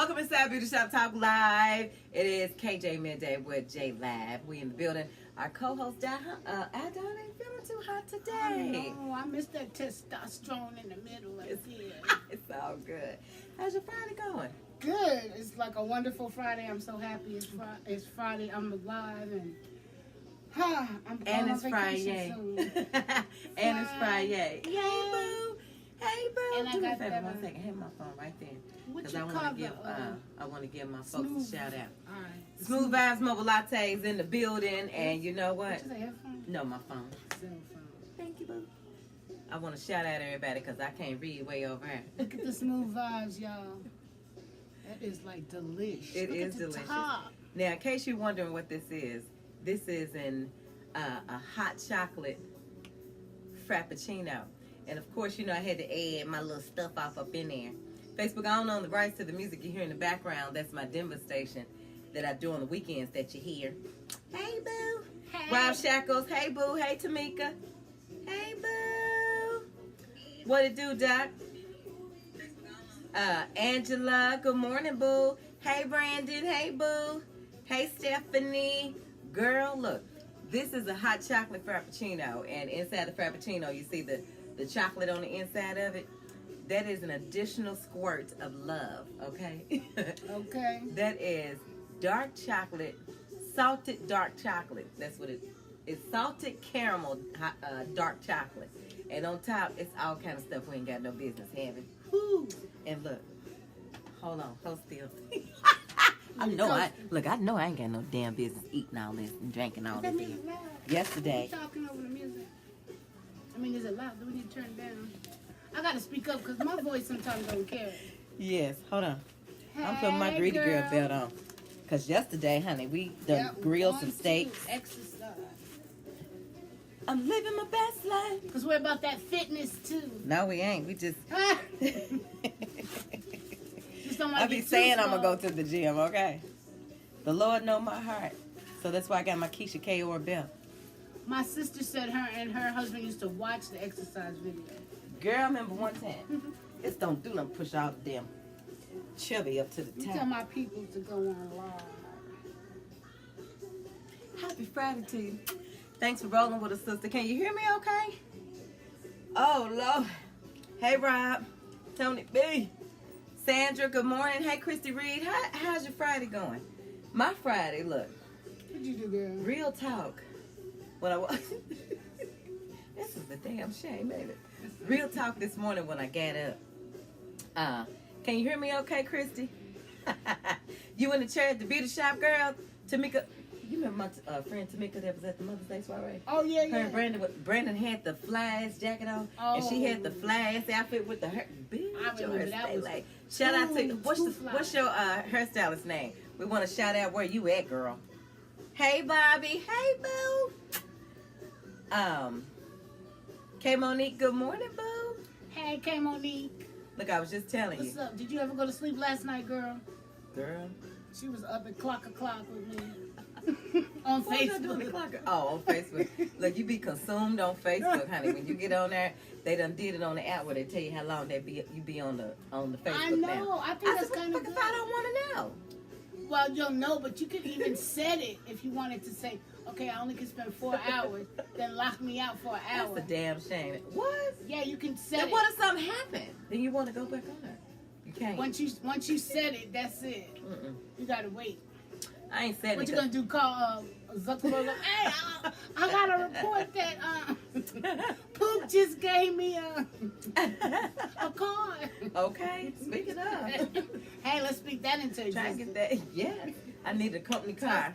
Welcome inside Beauty Shop Talk Live. It is KJ Midday with J Lab. We in the building. Our co-host I ain't feeling too hot today. Oh, I missed that testosterone in the middle. It's all good. How's your Friday going? Good. It's like a wonderful Friday. I'm so happy it's Friday. I'm alive and I'm going on vacation soon. And it's Friday. Yay. Hey boo. Hey boo. And Do me I a favor, got 1 second. Have my phone right there. What I you want to give my folks a shout out. All right. Smooth Vibes Mobile Lattes in the building, and you know what? What you say, headphone? No, my phone. Cell phone. Thank you, boo. I want to shout out everybody because I can't read way over here. Look at the smooth vibes, y'all. That is like delicious. It Look is at the delicious. top. Now, in case you're wondering what this is a hot chocolate frappuccino. And of course, you know, I had to add my little stuff off up in there. Facebook, I don't own the rights to the music you hear in the background. That's my Denver station that I do on the weekends that you hear. Hey, boo. Hey. Rob Shackles. Hey, boo. Hey, Tamika. Hey, boo. What it do, Doc? Angela. Good morning, boo. Hey, Brandon. Hey, boo. Hey, Stephanie. Girl, look. This is a hot chocolate frappuccino. And inside the frappuccino, you see the chocolate on the inside of it. That is an additional squirt of love, okay? Okay. That is dark chocolate, salted dark chocolate. That's what it is. It's salted caramel dark chocolate. And on top, it's all kind of stuff we ain't got no business having. Woo. And look, hold still. I know I ain't got no damn business eating all this and drinking all this. Yesterday. We're talking over the music. I mean, is it loud? Do we need to turn it down? I gotta speak up because my voice sometimes don't carry. Yes, hold on. Hey, I'm putting my greedy girl belt on. Because yesterday, honey, we done grilled some steaks. Exercise. I'm living my best life. Because we're about that fitness too. No, we ain't. We just... Just don't want I be saying I'm going to go to the gym, okay? The Lord know my heart. So that's why I got my Keisha K.O.R. belt. My sister said her and her husband used to watch the exercise video. Girl, I remember one time. This don't do nothing push all the damn chubby up to the You top. tell my people to go on live. Happy Friday to you. Thanks for rolling with us, sister. Can you hear me okay? Oh, Lord. Hey, Rob. Tony B. Sandra, good morning. Hey, Christy Reed. How's your Friday going? My Friday, look. What'd you do, girl? Real talk. When I was... This is a damn shame, baby. Real talk this morning when I got up. Can you hear me okay, Christy? You in the chair at the beauty shop, girl? Tamika, you remember my friend Tamika that was at the Mother's Day soiree? Oh, yeah, Her yeah. and Brandon had the fly-ass jacket on, and she had the fly-ass outfit with the hair. I remember that was like, shout out to what's your hairstylist name? We want to shout out where you at, girl. Hey, Bobby. Hey, boo. K Monique, good morning, boo. Hey, K Monique. Look, I was just telling What's you. up? Did you ever go to sleep last night, girl? Girl. She was up at clock with me. On What was I doing at Facebook. clock? Oh, on Facebook. Look, you be consumed on Facebook, honey. When you get on there, they done did it on the app where they tell you how long you be on the Facebook I now. know. I think that's said, kind what of the good. fuck if I don't want to know? Well, you'll know, but you could even set it if you wanted to say, okay, I only can spend 4 hours, then lock me out for an hour. That's a damn shame. What? Yeah, you can set Then it. what if something happened? Then you want to go back on there. You can't. Once you set it, that's it. Mm-mm. You gotta wait. I ain't setting What it. you gonna do? Call Zuckerberg? Hey, I gotta report that Poop just gave me a card. Okay, speaking of. Hey, let's speak that into Try and existence. get that. Yes. I need a company car.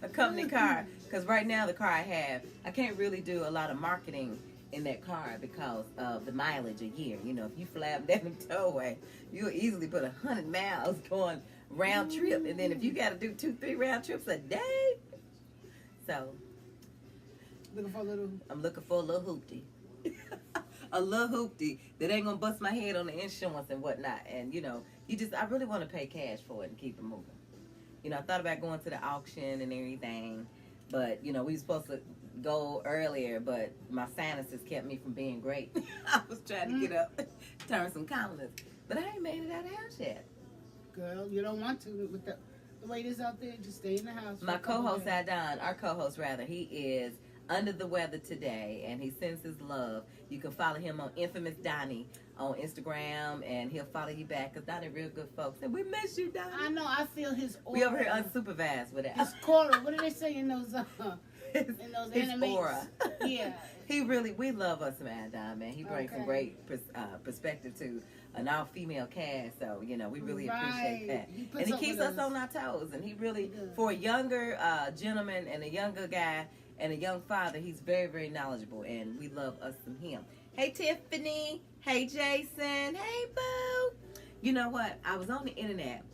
A company car. Because right now the car I have, I can't really do a lot of marketing in that car because of the mileage a year. You know, if you flap down the tollway, you'll easily put 100 miles going round trip. And then if you got to do 2-3 round trips a day. So. Looking for a little. I'm looking for a little hoopty. A little hoopty that ain't gonna bust my head on the insurance and whatnot. And you know, I really want to pay cash for it and keep it moving. You know, I thought about going to the auction and everything, but you know, we were supposed to go earlier, but my sinuses kept me from being great. I was trying to get up, turn some colonies, but I ain't made it out of the house yet. Girl, you don't want to with the way it is out there. Just stay in the house. My co-host Adon, our co-host rather, he is under the weather today, and he sends his love. You can follow him on Infamous Donnie on Instagram, and he'll follow you back, because Donnie real good folks. And we miss you, Donnie. I know. I feel his aura. We over here unsupervised with it. His aura. What do they say in those his animes? aura. Yeah. He really, we love us some Adon, man. He brings some great perspective to an all-female cast, so, you know, we really appreciate that. And he keeps us on our toes, and he really, for a younger gentleman and a younger guy and a young father, he's very, very knowledgeable, and we love us some him. Hey, Tiffany. Hey, Jason. Hey, Boo. You know what? I was on the internet,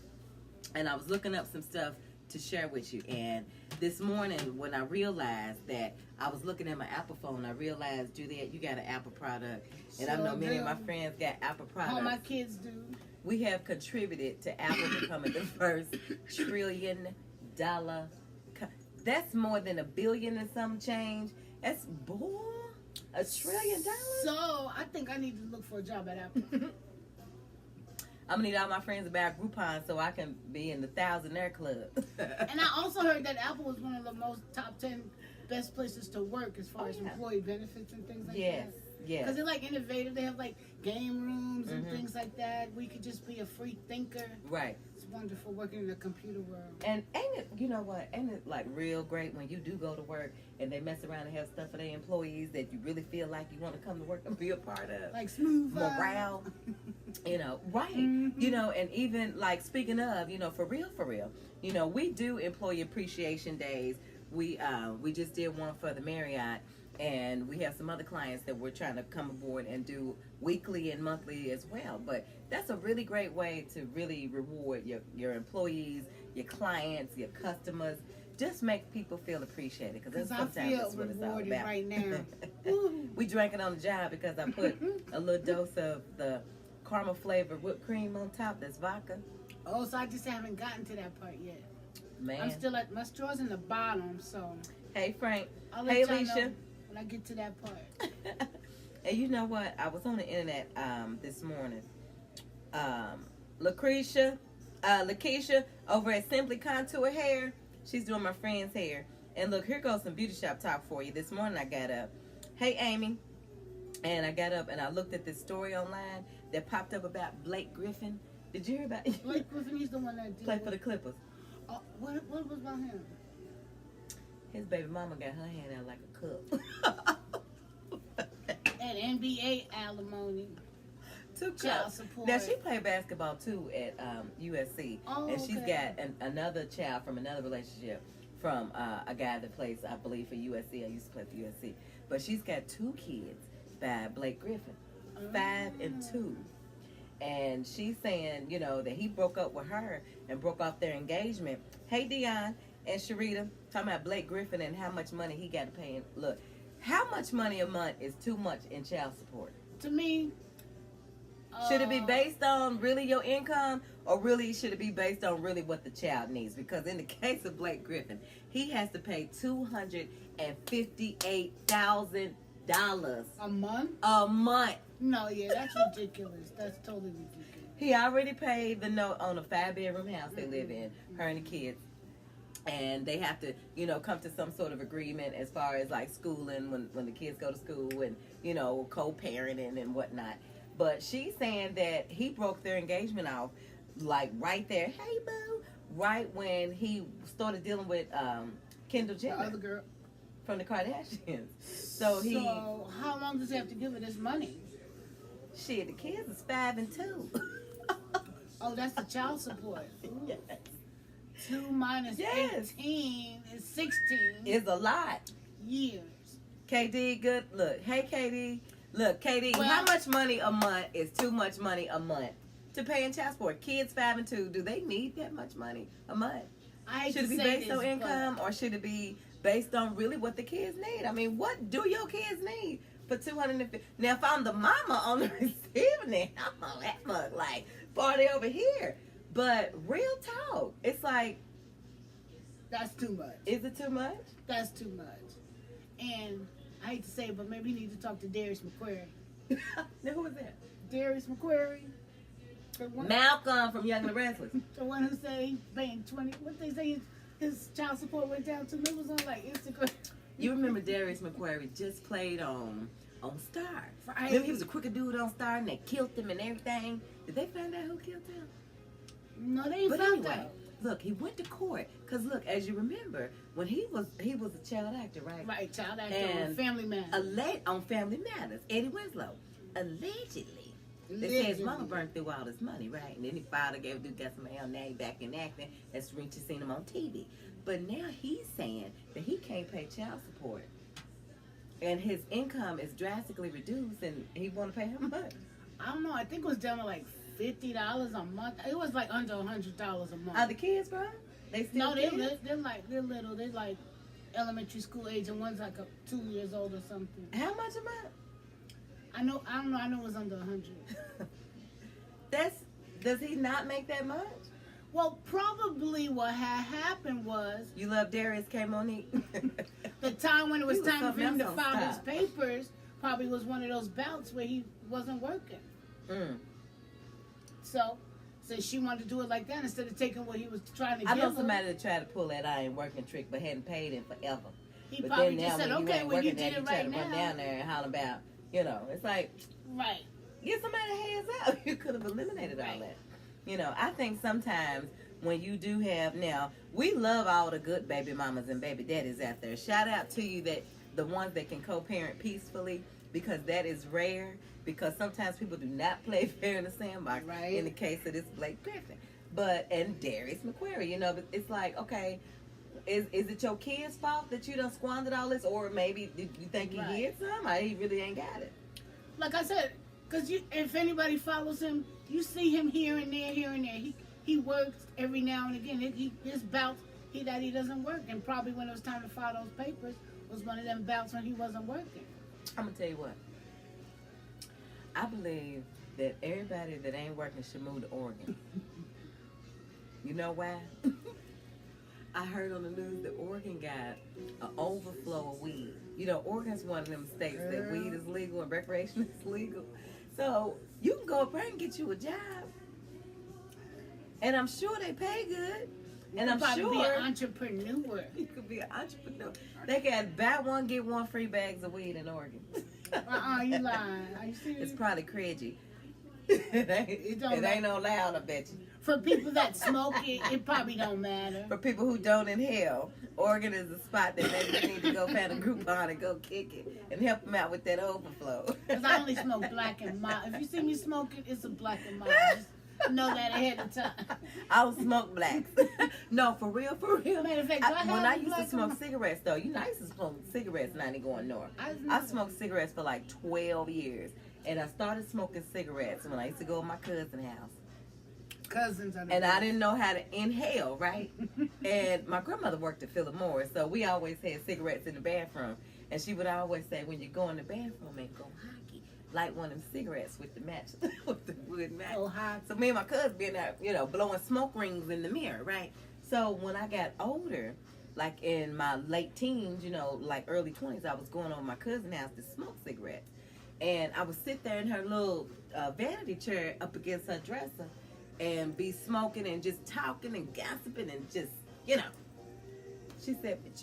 and I was looking up some stuff to share with you, and this morning when I realized that I was looking at my Apple phone, I realized, Juliet, you got an Apple product, and I know many of my friends got Apple products. All my kids do. We have contributed to Apple becoming the first $1 trillion. That's more than $1 billion and some change. That's $1 trillion. So I think I need to look for a job at Apple. I'm gonna need all my friends to buy Groupon so I can be in the thousandaire club. And I also heard that Apple was one of the most top 10 best places to work as far as employee benefits and things like that. Yes. Because they're like innovative. They have like game rooms and things like that. We could just be a free thinker. Right. It's wonderful working in the computer world. And ain't it, you know what, ain't it like real great when you do go to work and they mess around and have stuff for their employees that you really feel like you want to come to work and be a part of? Like smooth morale. You know, right. You know, and even like speaking of, you know, for real, you know, we do employee appreciation days. We just did one for the Marriott, and we have some other clients that we're trying to come aboard and do weekly and monthly as well. But that's a really great way to really reward your employees, your clients, your customers. Just make people feel appreciated, because I feel rewarded right now. We drank it on the job because I put a little dose of the caramel flavored whipped cream on top. That's vodka. Oh, so I just haven't gotten to that part yet. Man, I'm still at my straw's in the bottom, so. Hey Frank. I'll let hey y'all Alicia. know when I get to that part. And you know what? I was on the internet this morning. Lakeisha over at Simply Contour Hair. She's doing my friend's hair. And look, here goes some beauty shop talk for you. This morning I got up. Hey Amy. And I got up and I looked at this story online that popped up about Blake Griffin. Did you hear about it? Blake Griffin, he's the one that played for the Clippers. What was about him? His baby mama got her hand out like a cup. And NBA alimony. Child support. Now she played basketball too at USC, and she's got another child from another relationship from a guy that plays, I believe, for USC. I used to play for USC, but she's got 2 kids by Blake Griffin, 5 and 2. And she's saying, you know, that he broke up with her and broke off their engagement. Hey, Dion and Sharita, talking about Blake Griffin and how much money he got to pay. Look, how much money a month is too much in child support? To me, should it be based on really your income, or really should it be based on really what the child needs? Because in the case of Blake Griffin, he has to pay $258,000 a month. A month. No, yeah, that's ridiculous. That's totally ridiculous. He already paid the note on a 5-bedroom house they live in, her and the kids. And they have to, you know, come to some sort of agreement as far as like schooling when the kids go to school, and, you know, co-parenting and whatnot. But she's saying that he broke their engagement off, like right there. Hey, boo. Right when he started dealing with Kendall Jenner. The other girl. From the Kardashians. So how long does he have to give her this money? Shit, the kids is 5 and 2. Oh, that's the child support. Yes. 2 minus 18 is 16. It's a lot. Years. KD, good. Look, hey, KD. Look, KD, how much money a month is too much money a month to pay in child support? Kids 5 and 2, do they need that much money a month? Should it be based on income, or should it be based on really what the kids need? I mean, what do your kids need for $250? Now, if I'm the mama on the receiving end, I'm on that mug like party over here. But real talk, it's like, that's too much. Is it too much? That's too much. And I hate to say it, but maybe you need to talk to Darius McQuarrie. Now, who is that? Darius McQuarrie. Malcolm from Young and the Restless. The one who say he's paying 20. What they say his child support went down to? It was on like Instagram. You remember Darius McQuarrie just played on Star. Right. Remember he was a crooked dude on Star and they killed him and everything. Did they find out who killed him? No, they ain't But found anyway, out. look, he went to court because look, as you remember, when he was a child actor, right? Right, child actor And on Family Man. On Family Matters, Eddie Winslow allegedly. They said his mama burned through all his money, right? And then he filed a gave a dude got some hell, now he back in acting. That's when you seen him on TV. But now he's saying that he can't pay child support. And his income is drastically reduced and he wanna pay how much? I don't know, I think it was down to like $50 a month. It was like under $100 a month. Are the kids, bro? They still No, kids? they're little. They're like elementary school age, and one's like 2 years old or something. How much a month? I don't know. I know it was under 100. Does he not make that much? Well, probably what had happened was You love Darius K. Monique? the time when it was He was time for him something to else on file his top. papers. Probably was one of those bouts where he wasn't working. So she wanted to do it like that instead of taking what he was trying to I give know him. somebody that tried to pull that I ain't working trick but hadn't paid him forever. He But probably then just now said, when you okay, ain't well, you working did there, it you try right to run now. down there and holler about, it's like, Right. get somebody hands up. You could have eliminated all that. I think sometimes when you do have, now, we love all the good baby mamas and baby daddies out there. Shout out to you that the ones that can co-parent peacefully, because that is rare, because sometimes people do not play fair in the sandbox. Right. In the case of this Blake Griffin. And Darius McQuarrie, but it's like, okay, is it your kid's fault that you done squandered all this, or maybe did you think he Right. did some? He really ain't got it. Like I said, because if anybody follows him, you see him here and there, here and there. He works every now and again. His bouts that he doesn't work, and probably when it was time to file those papers was one of them bouts when he wasn't working. I'm gonna tell you what. I believe that everybody that ain't working should move to Oregon. You know why? I heard on the news that Oregon got an overflow of weed. Oregon's one of them states that weed is legal and recreation is legal. So you can go up there and get you a job. And I'm sure they pay good. And I'm probably sure be an entrepreneur. you could be an entrepreneur. They got buy one, get one free bags of weed in Oregon. You lying? Are you serious? It's probably crazy. It ain't no loud, I bet you. For people that smoke, it probably don't matter. For people who don't inhale, Oregon is a spot that maybe you need to go find a Groupon and go kick it and help them out with that overflow. Because I only smoke black and mild. If you see me smoking, it's a black and mild. Just know that ahead of time. I don't smoke blacks. No, for real. Matter of fact, When I used black to smoke and cigarettes, though, I used to smoke cigarettes now they going north. I smoked cigarettes for like 12 years. And I started smoking cigarettes when I used to go to my cousin's house. Cousins are the And I best. didn't know how to inhale, right? And my grandmother worked at Philip Morris, so we always had cigarettes in the bathroom. And she would always say, when you go in the bathroom and go hockey, light one of them cigarettes with the match, with the wood match. Oh, hot. So me and my cousin being out, blowing smoke rings in the mirror, right? So when I got older, like in my late teens, like early 20s, I was going over my cousin's house to smoke cigarettes. And I would sit there in her little vanity chair up against her dresser and be smoking and just talking and gossiping and just, She said, but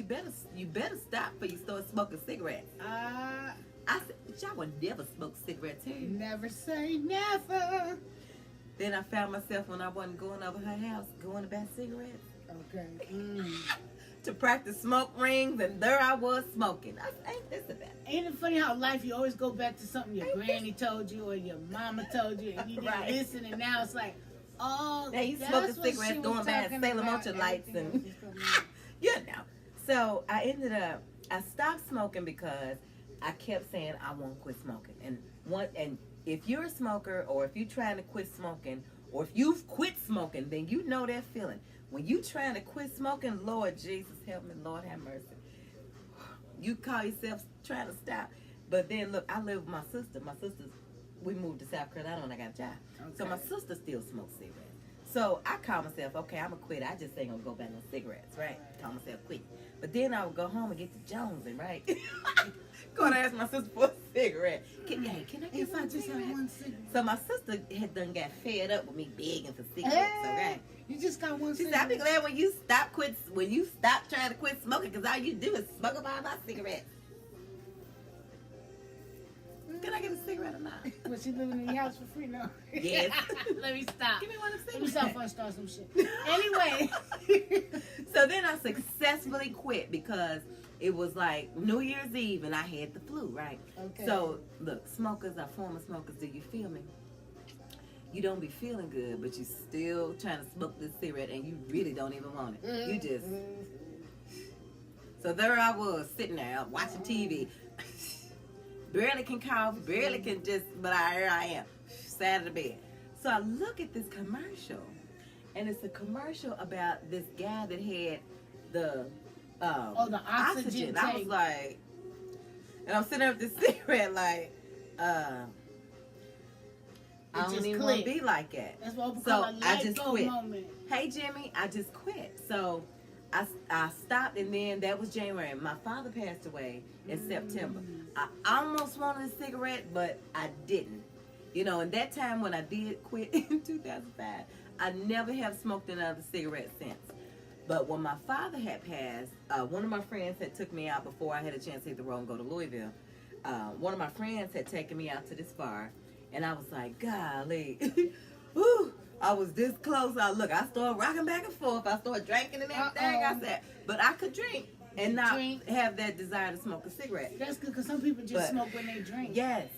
you better stop before you start smoking cigarettes. I said, but y'all would never smoke cigarettes here. Never say never. Then I found myself when I wasn't going over her house, going to buy cigarettes. Okay. To practice smoke rings, and there I was smoking. I said, ain't this about? Ain't it funny how life you always go back to something your granny told you or your mama told you and you didn't Right. listen, and now it's like, oh, Now you that's smoking what she cigarettes, was going by talking Salem about. Ultra lights Everything and else is coming out. So I stopped smoking because I kept saying I won't quit smoking. And if you're a smoker, or if you're trying to quit smoking, or if you've quit smoking, then you know that feeling. When you trying to quit smoking, Lord Jesus, help me, Lord have mercy. You call yourself trying to stop. But then, look, I live with my sister. My sister's, we moved to South Carolina when I got a job. So Okay. my sister still smokes cigarettes. So I called myself, okay, I'm gonna quit. I just ain't gonna go back no cigarettes, right? Call myself quit. But then I would go home and get the Jonesing, right? Go and ask my sister for a cigarette. Can I get If I one just cigarette? have one cigarette. So my sister had done got fed up with me begging for cigarettes, okay? You just got one She said, cigarette. I be glad when you stop trying to quit smoking, because all you do is smoke up all my cigarettes. Can I get a cigarette or not? Was she living in the house for free now? Yes. Let me stop. Give me one of Let me cigarettes. stop before I start some shit. Anyway. So then I successfully quit because it was like New Year's Eve and I had the flu, right? Okay. So look, smokers are former smokers. Do you feel me? You don't be feeling good, but you still trying to smoke this cigarette and you really don't even want it. You just. So there I was sitting there watching TV. Barely can cough, barely can just, but here I am, sat in the bed. So I look at this commercial, and it's a commercial about this guy that had the the oxygen I was tank. like, and I'm sitting there with this cigarette, like, I don't just even want to clicked. be like that. That's what we So call a I light just bulb quit. moment. Hey Jimmy, I just quit. So I stopped, and then that was January. My father passed away in September. I almost wanted a cigarette, but I didn't. You know, and that time when I did quit in 2005, I never have smoked another cigarette since. But when my father had passed, one of my friends had took me out before I had a chance to hit the road and go to Louisville. One of my friends had taken me out to this bar, and I was like, golly, whew, I was this close. I started rocking back and forth. I started drinking and everything. I said, but I could drink and not have that desire to smoke a cigarette. That's good, because some people just smoke when they drink. Yes.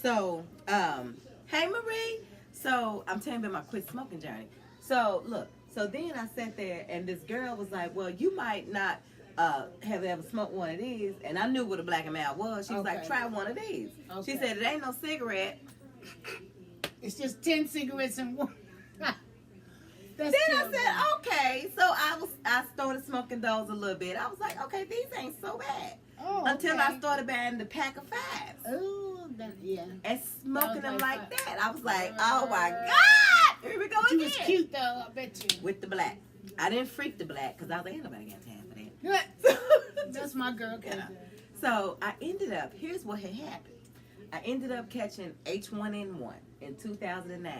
So, hey Marie. So I'm telling you about my quit smoking journey. So look, so then I sat there and this girl was like, well, you might not have ever smoked one of these. And I knew what a black and mild was. She was like, try one of these. Okay. She said, it ain't no cigarette. It's just 10 cigarettes in one. Then I said, okay. So I started smoking those a little bit. I was like, okay, these ain't so bad. Until I started buying the pack of fives. Oh, yeah. And smoking them like that. I was like, oh my God. Here we go But again. you was cute though, I bet you. With the black. I didn't freak the black because I was like, ain't nobody got time for that. That's my girl. Yeah. So I ended up, here's what had happened. I ended up catching H1N1 in 2009.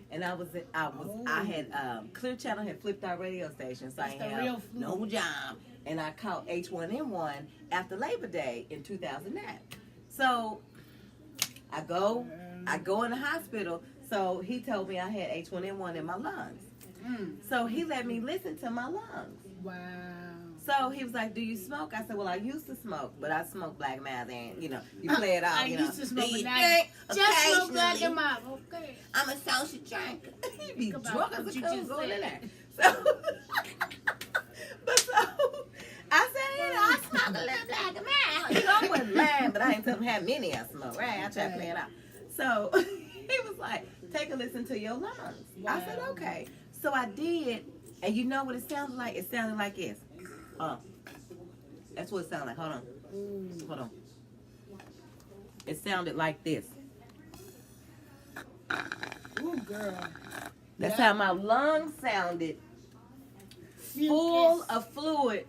And I had Clear Channel had flipped our radio station, so I ain't have no job. And I caught H1N1 after Labor Day in 2009. So I go in the hospital. So he told me I had H1N1 in my lungs. So he let me listen to my lungs. Wow. So he was like, do you smoke? I said, well, I used to smoke, but I smoke black and mild, and, you play it off, I used to smoke, but now drink just smoke black and mild. Okay. I'm a social drinker. You be Think about drunk what as a you cool just going in said. there. So, I said, I smoke a little black and mild. I wasn't lying, but I ain't telling him how many I smoke, right? I try to play it out. So he was like, take a listen to your lungs. Wow. I said, okay. So I did, and you know what it sounded like? It sounded like this. That's what it sounded like. Hold on. Hold on. It sounded like this. Ooh, girl. That's how my lungs sounded. Full of fluid.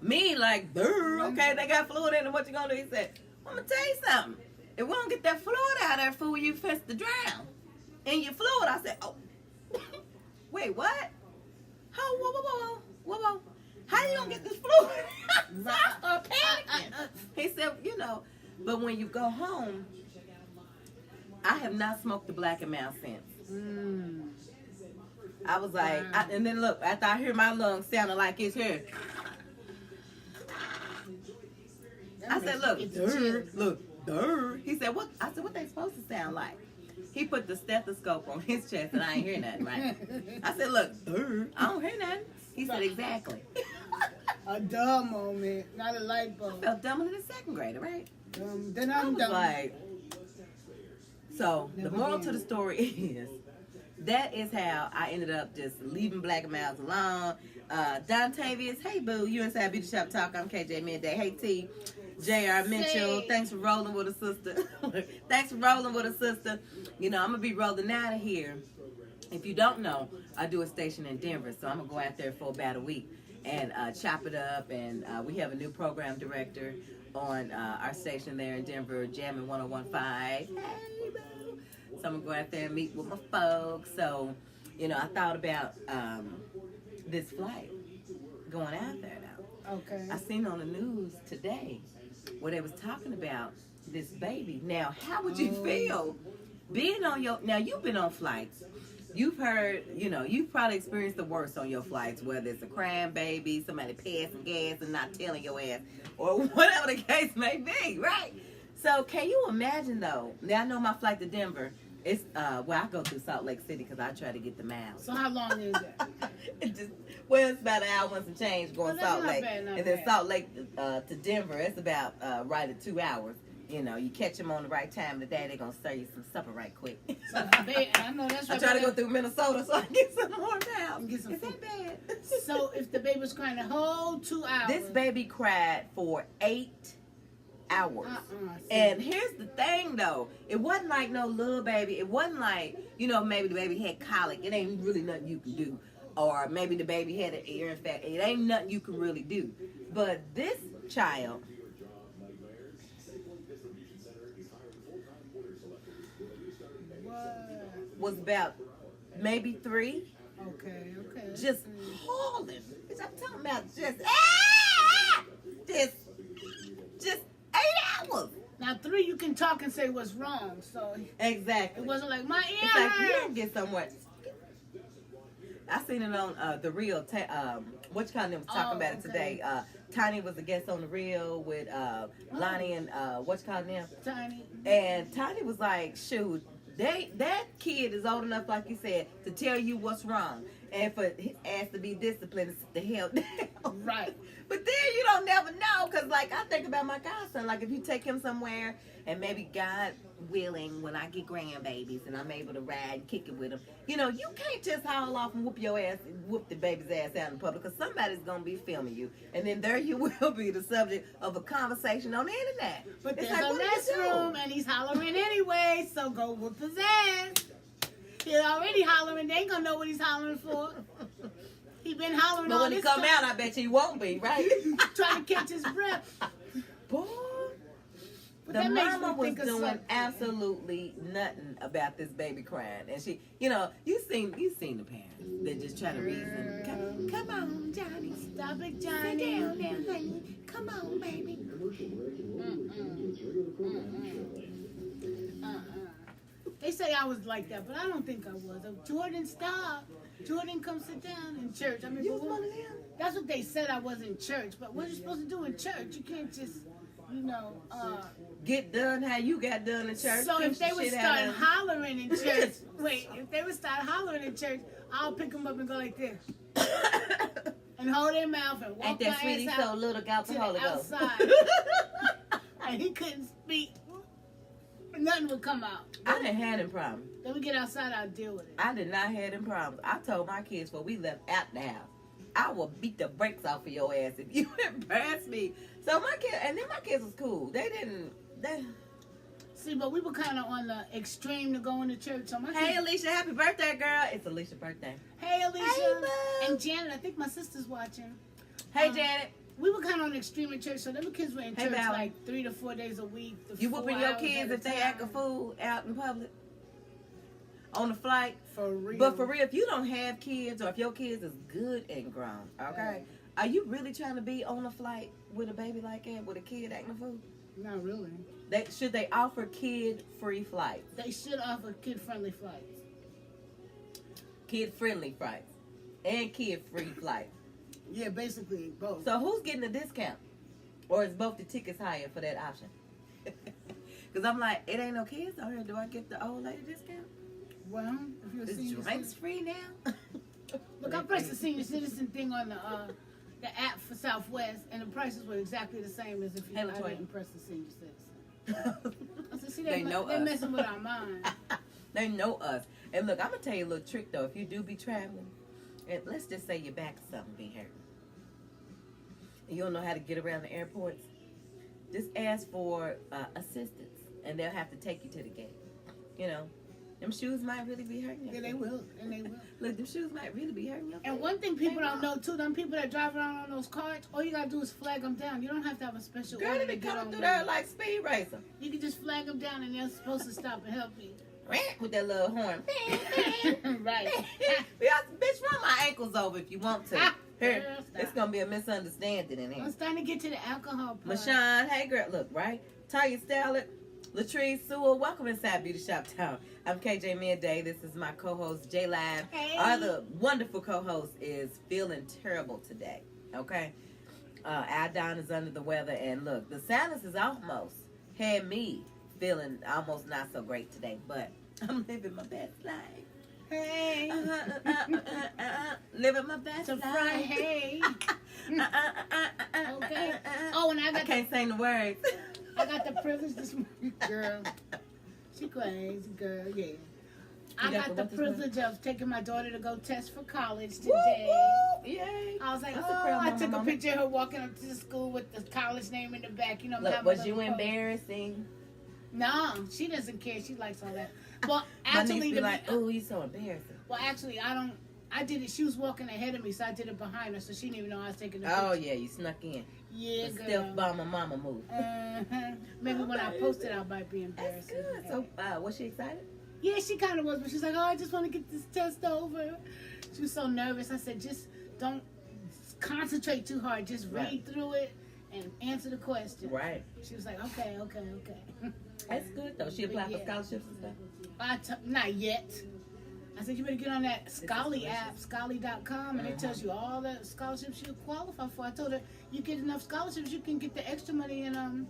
Me like, okay, they got fluid in it. What you gonna do? He said, I'm gonna tell you something. If we don't get that fluid out of there, fool, you fist to drown. In your fluid. I said, oh. Wait, what? Whoa. How you gonna get this fluid? So I started panicking. He said, but when you go home, I have not smoked the black and mild since. I was like, and then look, after I hear my lungs sounding like it's here. I said, look. He said, what? I said, what they supposed to sound like? He put the stethoscope on his chest and I ain't hear nothing, right? I said, look, I don't hear nothing. He said, exactly. A dumb moment, not a light bulb. I felt dumber than a second grader, right? Then I I'm was dumb. like, so the moral to the story is, that is how I ended up just leaving black and milds alone. Dontavius, hey boo, you inside Beauty Shop Talk. I'm KJ Midday. Hey T, J.R. Mitchell. Thanks for rolling with a sister. I'm gonna be rolling out of here If you don't know, I do a station in Denver, so I'm gonna go out there for about a week and chop it up. And we have a new program director on our station there in Denver, Jammin' 101.5. Hey, boo. So I'm gonna go out there and meet with my folks. So, I thought about this flight going out there now. Okay. I seen on the news today where they was talking about this baby. Now, how would you feel being on now you've been on flights. You've heard, you've probably experienced the worst on your flights, whether it's a crying baby, somebody passing gas and not telling your ass, or whatever the case may be, right? So can you imagine, though? Now, I know my flight to Denver, it's, I go through Salt Lake City because I try to get the miles. So how long is it? It's about an hour and some change going Well, Salt Lake. bad, and then Salt Lake to Denver, it's about right at 2 hours. You catch them on the right time of the day, they're going to serve you some supper right quick. So I know that's right. I try to go through Minnesota so I can get some more miles. Get some Is food. that bad? So if the baby was crying the whole 2 hours. This baby cried for 8 hours. And here's the thing, though. It wasn't like no little baby. It wasn't like, maybe the baby had colic. It ain't really nothing you can do. Or maybe the baby had an ear infection. It ain't nothing you can really do. But this child was about maybe 3. Okay. Just hauling. Bitch, I'm talking about just 8 hours. Now 3, you can talk and say what's wrong. So Exactly. it wasn't like my ear It's like you hurts. don't get somewhere. I seen it on the Real. What you was talking about it today. Tiny was a guest on the Real with Lonnie and what you them. Tiny. And Tiny was like, shoot, that kid is old enough, like you said, to tell you what's wrong, and for his ass to be disciplined and sit the hell down. Right. But then you don't never know, because like I think about my godson, like if you take him somewhere and maybe God willing, when I get grandbabies and I'm able to ride and kick it with them, you can't just haul off and whoop the baby's ass out in public, because somebody's gonna be filming you, and then there you will be the subject of a conversation on the internet. But It's there's like, a what do you do? restroom and he's hollering anyway, so go whoop his ass. He's already hollering. They ain't gonna know what he's hollering for. He been hollering But all when he this come time. out, I bet you he won't be, right? Trying to catch his breath. Boy, But the that makes mama me was think of doing something. absolutely nothing about this baby crying, and she, you seen the parents. They just try to reason. Come on, Johnny. Stop it, Sit Johnny. down now, honey. Come on, baby. They say I was like that, but I don't think I was. Jordan, stop. Jordan, come sit down in church. I mean, You was one of them? that's what they said I was in church. But what are you supposed to do in church? You can't just, Get done how you got done in church. So if they would Shit start out of- hollering in church, if they would start hollering in church, I'll pick them up and go like this. And hold their mouth and walk Ain't my that sweetie ass so out little, got to the the Holy Ghost? outside. And he couldn't speak. Nothing would come out. I didn't have them problems. Then we get outside, I'll deal with it. I did not have them problems. I told my kids before we left out the house, I will beat the brakes off of your ass if you embarrass me. So my kids, and then my kids was cool. They See, but we were kind of on the extreme to going to church. So my Hey kids, Alicia, happy birthday, girl. It's Alicia's birthday. hey Alicia, Hey, Boo. and Janet. I think my sister's watching. Hey Janet, We were kind of on the extreme in church, so them kids were in Hey, church Valerie. like 3 to 4 days a week. you 4 whooping your hours kids at if they time. act a fool out in public? On the flight? For real. But for real, if you don't have kids, or if your kids is good and grown, okay? Are you really trying to be on a flight with a baby like that, with a kid acting a fool? Not really. Should they offer kid-free flights? They should offer kid-friendly flights. Kid-friendly flights. And kid-free flights. Yeah, basically both. So who's getting a discount? Or is both the tickets higher for that option? Because I'm like, it ain't no kids on here. Do I get the old lady discount? Well, if you're a Is senior drinks citizen. free now? Look, I pressed the senior citizen thing on the app for Southwest, and the prices were exactly the same as if you Hey, I Latoya. didn't press the senior citizen. I said, see, They know they're us. messing with our minds. They know us. And look, I'm going to tell you a little trick, though. If you do be traveling, and let's just say your back or something be hurting, and you don't know how to get around the airports, just ask for assistance, and they'll have to take you to the gate. Them shoes might really be hurting you. Yeah, they will. And they will. Look, them shoes might really be hurting you. And one thing people don't know, too, them people that drive around on those carts, all you got to do is flag them down. You don't have to have a special Girl, order they to be get coming on through them. there like speed racer. You can just flag them down, and they're supposed to stop and help you. With that little horn. Right. Bitch, run my ankles over if you want to. Here, Girl, stop. it's going to be a misunderstanding in here. I'm starting to get to the alcohol part. Mashawn, hey girl, look, right? Tanya Stallet, Latrice Sewell, welcome inside Beauty Shop Town. I'm KJ Midday. This is my co-host, J Live. Hey. Our other wonderful co-host is feeling terrible today, okay? Aldon is under the weather, and look, the silence is almost had me feeling almost not so great today, but I'm living my best life. Hey. Living my best It's a life. Friday. Okay. Oh, and I can't sing the words. I got the privilege this morning, girl. She crazy, girl, yeah. I got the privilege of taking my daughter to go test for college today. Woo, yay. I was like, That's a proud I mama, took a mama. picture of her walking up to the school with the college name in the back. You know, Look, have a was little you post. embarrassing? No, she doesn't care. She likes all that. Well, My actually, niece be like, oh, you so embarrassing. well, actually, I did it. She was walking ahead of me, so I did it behind her, so she didn't even know I was taking the Oh, picture. yeah, you snuck in. Yeah, The girl. stealth bomber mama move. Maybe when I post it, I might be That's embarrassing. good. So, was she excited? Yeah, she kind of was, but she's like, oh, I just want to get this test over. She was so nervous. I said, just don't concentrate too hard. Just read Right. through it and answer the question. Right. She was like, okay. That's good, though. She applied Yeah. for scholarships and stuff? Not yet. I said, you better get on that Scholly app, Scholly.com, and it tells you all the scholarships you qualify for. I told her, you get enough scholarships, you can get the extra money and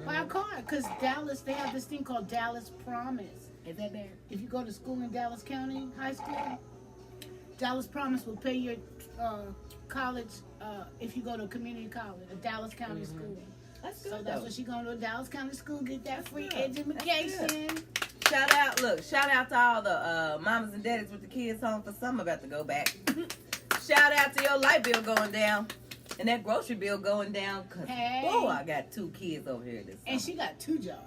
buy a car. Because Dallas, they have this thing called Dallas Promise. Is that bad? If you go to school in Dallas County High School, Dallas Promise will pay your college if you go to a community college, a Dallas County school. That's good, So though. that's what she's going to a Dallas County school, get that free good. education. Shout out to all the mamas and daddies with the kids home for summer about to go back. Shout out to your light bill going down and that grocery bill going down. Cause Hey. oh, I got 2 kids over here this And summer. she got 2 jobs.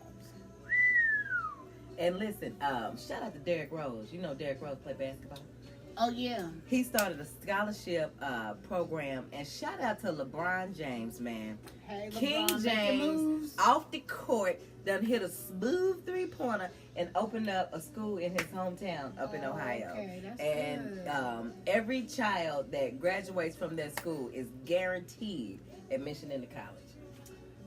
And listen, shout out to Derrick Rose. You know Derrick Rose play basketball. Oh, yeah. He started a scholarship program, and shout out to LeBron James, man. Hey, King LeBron, make your James moves. off the court done hit a smooth 3-pointer and opened up a school in his hometown up in Ohio. Okay, that's And good. every child that graduates from that school is guaranteed admission into college.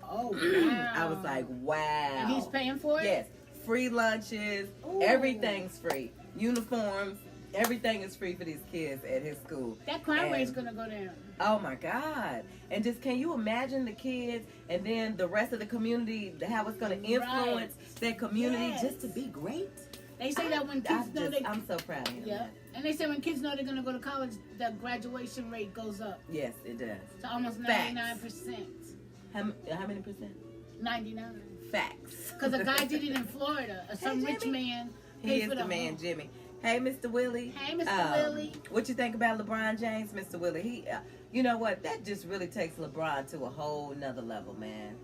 Oh, wow. I was like, wow. And he's paying for it? Yes, free lunches, Ooh. everything's free, uniforms. Everything is free for these kids at his school. That crime And- rate's going to go down. Oh my God. And just can you imagine the kids and then the rest of the community, how it's going to influence that community Yes. just to be great? They say that when kids know I'm so proud of him. Yeah. And they say when kids know they're going to go to college, the graduation rate goes up Yes, it does. to almost Facts. 99%. How many percent? 99. Facts. Because a guy did it in Florida. Some Hey, rich Jimmy. man He paid is for the man, home. Jimmy. Hey, Mr. Willie. Hey, Mr. Willie. What you think about LeBron James, Mr. Willie? He, you know what? That just really takes LeBron to a whole nother level, man.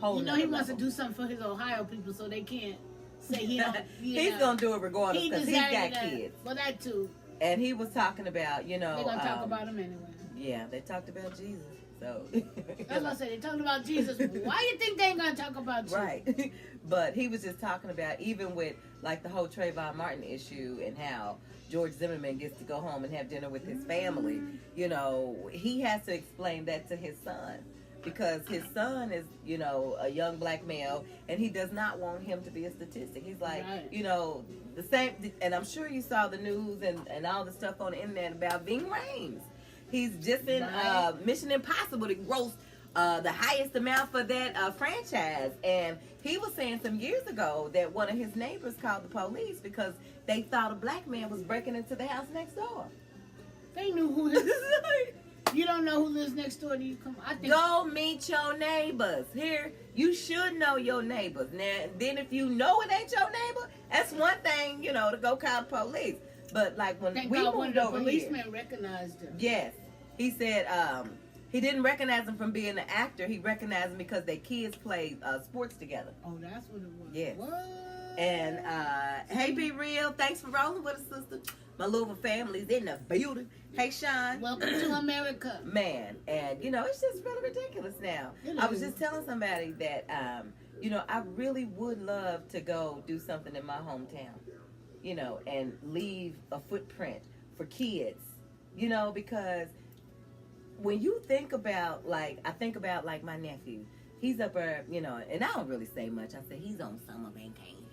You know he wants to do something for his Ohio people so they can't say he don't. He's gonna do it regardless He because he's deserved got that. kids. Well, that too. And he was talking about, you know, They're going to talk about him anyway. Yeah, they talked about Jesus. So That's what I said. They talking about Jesus. Why you think they ain't going to talk about you? right. But he was just talking about even with like the whole Trayvon Martin issue and how George Zimmerman gets to go home and have dinner with his family. You know, he has to explain that to his son. Because his son is, you know, a young black male, and he does not want him to be a statistic. He's like, Right. you know, the same, and I'm sure you saw the news and all the stuff on the internet about Ving Rhames. He's just in Right. Mission Impossible to gross the highest amount for that franchise. And he was saying some years ago that one of his neighbors called the police because they thought a black man was breaking into the house next door. They knew who his... You don't know who lives next door to you. Come on. I think Go meet your neighbors. Here, you should know your neighbors. Now, then if you know it ain't your neighbor, that's one thing, you know, to go call the police. But like when thank we God one of moved the over policemen here, recognized him. yes, he said he didn't recognize him from being an actor. He recognized him because their kids played sports together. Oh, that's what it was. Yes. What? And hey, Be Real, thanks for rolling with us, sister. My Louisville family's in the building. Hey, Sean. Welcome to America. Man, and it's just really ridiculous now. I was just telling somebody that, I really would love to go do something in my hometown, and leave a footprint for kids, because when you think about, I think about, my nephew. He's up there, and I don't really say much. I say he's on summer vacation,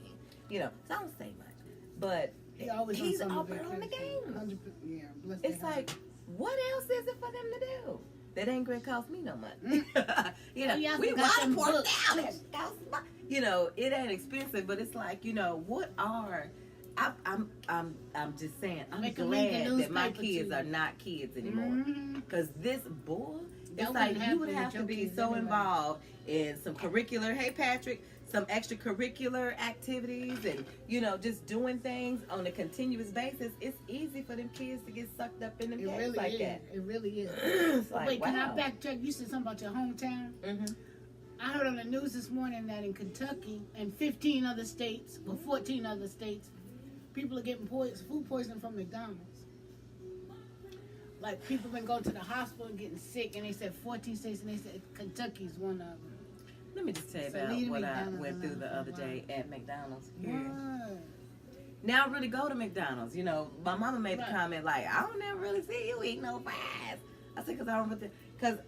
so I don't say much. But he's up there on the game. Yeah, it's like, what else is it for them to do? That ain't going to cost me no money. We waterport down. It ain't expensive, but it's like, what are... I'm just saying, I'm glad that my kids are not kids anymore. Because this boy... It's like you would have to be so involved in some curricular, hey Patrick, some extracurricular activities and, just doing things on a continuous basis. It's easy for them kids to get sucked up in them games really like is. that. It really is. It's like, wait, wow. Can I backtrack? You said something about your hometown? Mm-hmm. I heard on the news this morning that in Kentucky and 15 other states, or 14 other states, people are getting food poisoning from McDonald's. Like, people been going to the hospital and getting sick, and they said 14 states, and they said Kentucky's one of them. Let me just tell you about what I went through the other day at McDonald's here. Now I really go to McDonald's. My mama made the comment like, I don't never really see you eat no fries. I said, because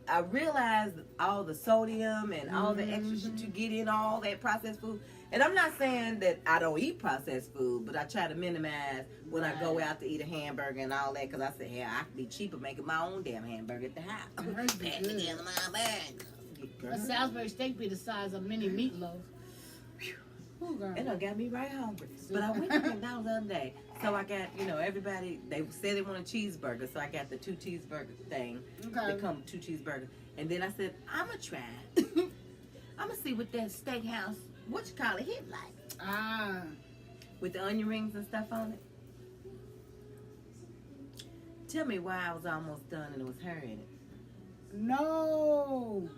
I realized all the sodium and all the extra shit you get in all that processed food. And I'm not saying that I don't eat processed food, but I try to minimize when I go out to eat a hamburger and all that, because I said, I could be cheaper making my own damn hamburger at the house. Pat together my burger. A Salisbury steak be the size of mini meatloaf. It done got me right hungry. But I went to McDonald's the other day, so I got, everybody, they said they want a cheeseburger, so I got the 2 cheeseburger thing. Okay. They come 2 cheeseburgers. And then I said, I'm going to try. I'm going to see what that steakhouse, hit like. With the onion rings and stuff on it. Tell me why I was almost done and it was her in it. No.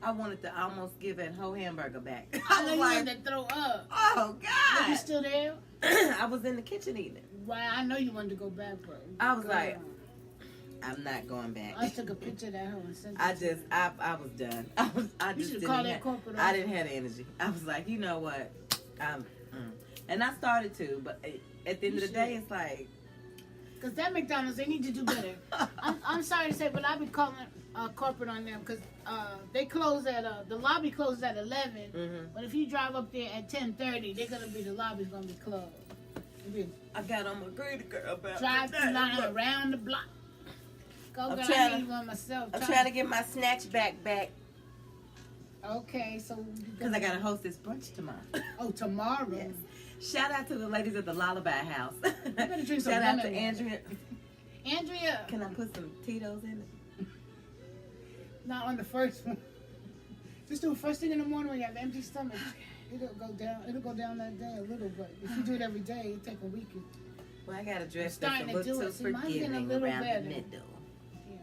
I wanted to almost give that whole hamburger back. I know you wanted to throw up. Oh, God. Are you still there? I was in the kitchen eating it. Well, I know you wanted to go back, bro. I was like, I'm not going back. I took a picture of that hoe and sent it. I was done. I just didn't have, I didn't have the energy. I was like, you know what? And I started to, but at the end of the day, it's like, because that McDonald's, they need to do better. I'm sorry to say, but I've been calling corporate on them because they close at the lobby closes at 11. But if you drive up there at 10:30, the lobby's gonna be closed. I got on my greedy girl about drive through line around the block. I'm trying to get my snatch back. Okay, so because I gotta host this brunch tomorrow. Oh, tomorrow. Yes. Shout out to the ladies at the Lullaby House. You better drink some Shout out to water. Andrea. Can I put some Tito's in it? Not on the first one. Just do it first thing in the morning when you have an empty stomach. It'll go down that day a little, but if you do it every day, it'll take a week. Well, I got a dress that's a little too forgiving around the middle. Yeah.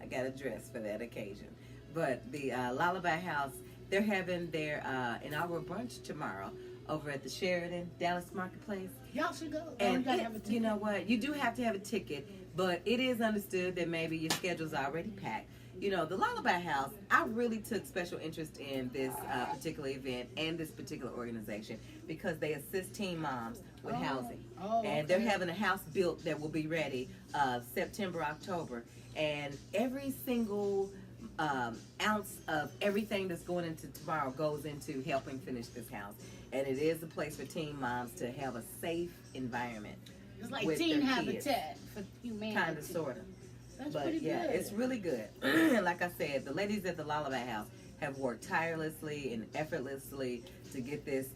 I got a dress for that occasion. But the Lullaby House, they're having their inaugural brunch tomorrow over at the Sheridan Dallas Marketplace. Y'all should go. And you know what? You do have to have a ticket, but it is understood that maybe your schedule's already packed. The Lullaby House, I really took special interest in this particular event and this particular organization because they assist teen moms with housing. And they're having a house built that will be ready September, October. And every single ounce of everything that's going into tomorrow goes into helping finish this house. And it is a place for teen moms to have a safe environment. It's like teen habitat for humanity. Kind of, sort of. That's but pretty yeah, good. it's really good. Like I said, the ladies at the Lullaby House have worked tirelessly and effortlessly to get this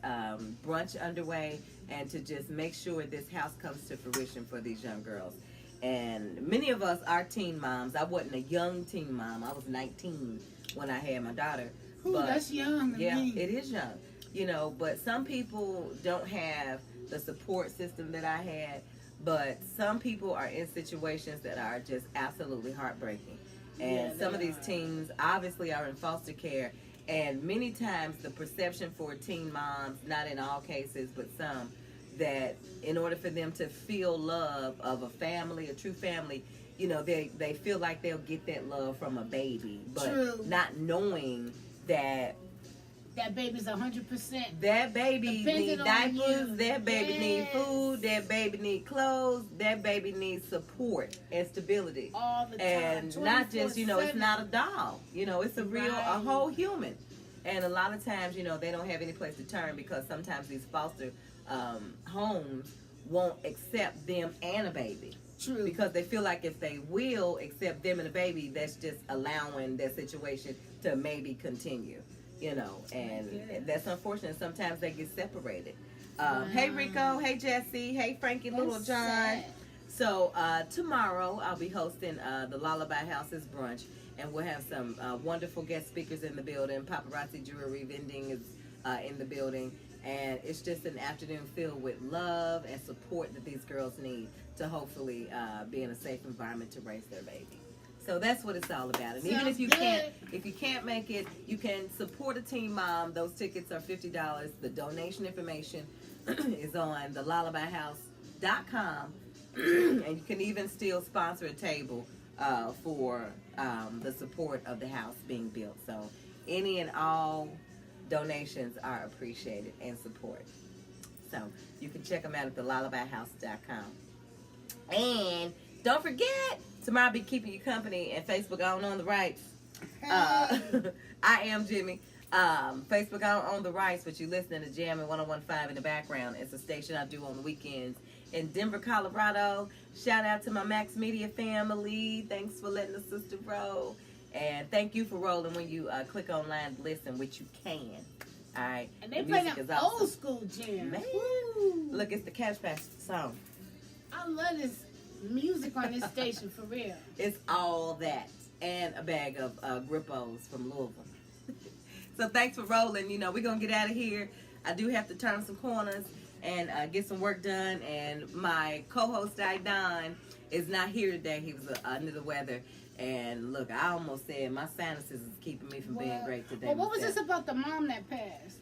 brunch underway and to just make sure this house comes to fruition for these young girls. And many of us are teen moms. I wasn't a young teen mom. I was 19 when I had my daughter. Ooh, but that's young. Yeah, it is young. But some people don't have the support system that I had. But some people are in situations that are just absolutely heartbreaking. And some of these teens obviously are in foster care. And many times the perception for teen moms, not in all cases, but some, that in order for them to feel love of a family, a true family, you know, they feel like they'll get that love from a baby, but True. not knowing that that baby's 100%. That baby need diapers, that baby need Yes. food, that baby need clothes, that baby needs support and stability. All the time. And not just, you know, it's 24/7. not a doll. You know, it's a real, a Right. whole human. And a lot of times, you know, they don't have any place to turn because sometimes these foster homes won't accept them and a baby. True. Because they feel like if they will accept them and a baby, that's just allowing their situation to maybe continue. You know, and that's unfortunate. Sometimes they get separated. Hey Rico, hey Jesse, hey Frankie, That's Little John. sad. So tomorrow I'll be hosting the Lullaby Houses brunch, and we'll have some wonderful guest speakers in the building. Paparazzi jewelry vending is in the building, and it's just an afternoon filled with love and support that these girls need to hopefully be in a safe environment to raise their baby. So that's what it's all about. And even if you can't make it, you can support a teen mom. Those tickets are $50. The donation information is on thelullabyhouse.com. And you can even still sponsor a table for the support of the house being built. So any and all donations are appreciated and support. So you can check them out at thelullabyhouse.com. And don't forget, tomorrow I'll be keeping you company and Facebook I don't own the rights. I am Jimmy. Facebook I don't own the rights, but you're listening to Jammin' 101.5 in the background. It's a station I do on the weekends in Denver, Colorado. Shout out to my Max Media family. Thanks for letting the sister roll. And thank you for rolling when you click online to listen, which you can. All right. And they The play music that is awesome. old school jam. Man. Woo. Look, it's the Cash Pass song. I love this music on this station, for real. It's all that and a bag of Grippos from Louisville. So thanks for rolling. You know, we're going to get out of here. I do have to turn some corners and get some work done. And my co-host, Ep.9, is not here today. He was under the weather. And look, I almost said my sinuses is keeping me from being great today. Well, what was this about the mom that passed?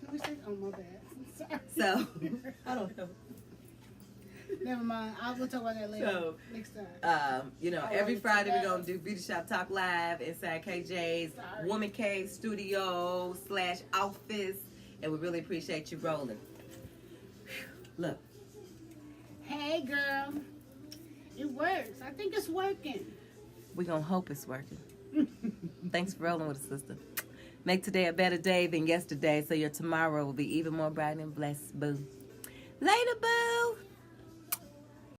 What we say? Oh, my bad. Sorry. So, I don't know. Never mind. We'll talk about that later. So, next time. you know, every Friday we're going to do Beauty Shop Talk Live inside KJ's Woman Cave Studio / office. And we really appreciate you rolling. Look. Hey, girl. It works. I think it's working. We're going to hope it's working. Thanks for rolling with us, sister. Make today a better day than yesterday so your tomorrow will be even more bright and blessed, boo. Later, boo.